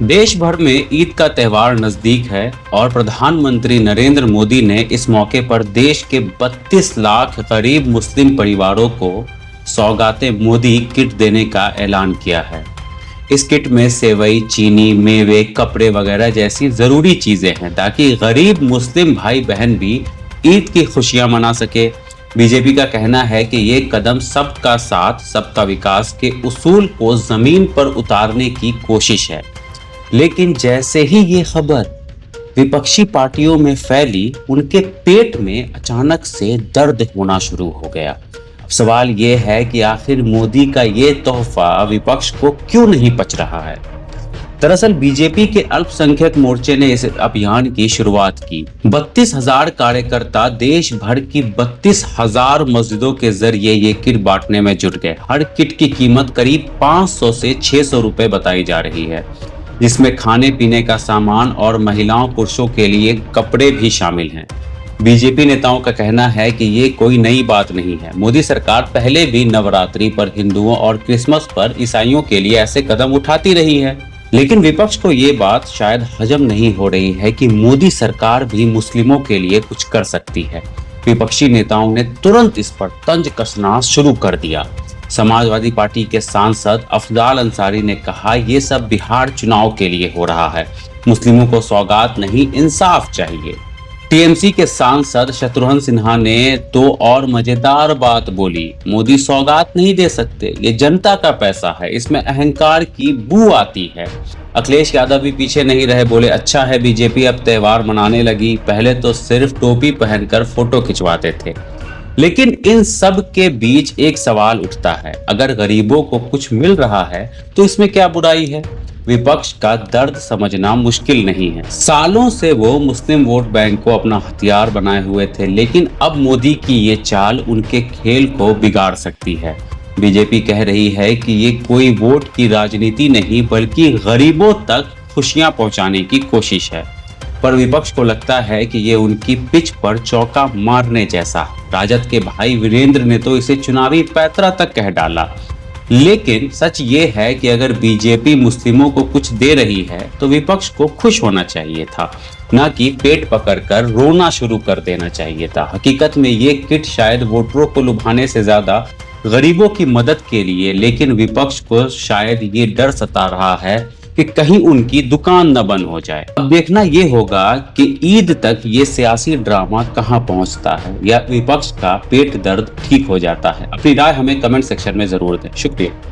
देश भर में ईद का त्योहार नजदीक है और प्रधानमंत्री नरेंद्र मोदी ने इस मौके पर देश के 32 लाख गरीब मुस्लिम परिवारों को सौगाते मोदी किट देने का ऐलान किया है। इस किट में सेवई, चीनी, मेवे, कपड़े वगैरह जैसी जरूरी चीजें हैं ताकि गरीब मुस्लिम भाई बहन भी ईद की खुशियां मना सके। बीजेपी का कहना है कि ये कदम सबका साथ सबका विकास के उसूल को जमीन पर उतारने की कोशिश है। लेकिन जैसे ही ये खबर विपक्षी पार्टियों में फैली, उनके पेट में अचानक से दर्द होना शुरू हो गया। अब सवाल ये है कि आखिर मोदी का ये तोहफा विपक्ष को क्यों नहीं पच रहा है। दरअसल बीजेपी के अल्पसंख्यक मोर्चे ने इस अभियान की शुरुआत की। 32,000 कार्यकर्ता देश भर की 32,000 मस्जिदों के जरिए ये किट बांटने में जुट गए। हर किट की कीमत करीब 500 से 600 रुपए बताई जा रही है, जिसमें खाने पीने का सामान और महिलाओं पुरुषों के लिए कपड़े भी शामिल हैं। बीजेपी नेताओं का कहना है कि ये कोई नई बात नहीं है। मोदी सरकार पहले भी नवरात्रि पर हिंदुओं और क्रिसमस पर ईसाइयों के लिए ऐसे कदम उठाती रही है। लेकिन विपक्ष को ये बात शायद हजम नहीं हो रही है कि मोदी सरकार भी मुस्लिमों के लिए कुछ कर सकती है। विपक्षी नेताओं ने तुरंत इस पर तंज कसना शुरू कर दिया। समाजवादी पार्टी के सांसद अफजाल अंसारी ने कहा, ये सब बिहार चुनाव के लिए हो रहा है, मुस्लिमों को सौगात नहीं इंसाफ चाहिए। टीएमसी के सांसद शत्रुघ्न सिन्हा ने तो और मजेदार बात बोली, मोदी सौगात नहीं दे सकते, ये जनता का पैसा है, इसमें अहंकार की बू आती है। अखिलेश यादव भी पीछे नहीं रहे, बोले अच्छा है बीजेपी अब त्योहार मनाने लगी, पहले तो सिर्फ टोपी पहनकर फोटो खिंचवाते थे। लेकिन इन सब के बीच एक सवाल उठता है, अगर गरीबों को कुछ मिल रहा है तो इसमें क्या बुराई है। विपक्ष का दर्द समझना मुश्किल नहीं है। सालों से वो मुस्लिम वोट बैंक को अपना हथियार बनाए हुए थे, लेकिन अब मोदी की ये चाल उनके खेल को बिगाड़ सकती है। बीजेपी कह रही है कि ये कोई वोट की राजनीति नहीं बल्कि गरीबों तक खुशियां पहुंचाने की कोशिश है। पर विपक्ष को लगता है कि ये उनकी पिच पर चौका मारने जैसा। राजद के भाई वीरेंद्र ने तो इसे चुनावी पैतरा तक कह डाला। लेकिन सच ये है कि अगर बीजेपी मुस्लिमों को कुछ दे रही है तो विपक्ष को खुश होना चाहिए था, ना कि पेट पकड़कर रोना शुरू कर देना चाहिए था। हकीकत में ये किट शायद वोटरों को लुभाने से ज्यादा गरीबों की मदद के लिए, लेकिन विपक्ष को शायद ये डर सता रहा है कि कहीं उनकी दुकान न बंद हो जाए। अब देखना ये होगा कि ईद तक ये सियासी ड्रामा कहां पहुंचता है या विपक्ष का पेट दर्द ठीक हो जाता है। अपनी राय हमें कमेंट सेक्शन में जरूर दें। शुक्रिया।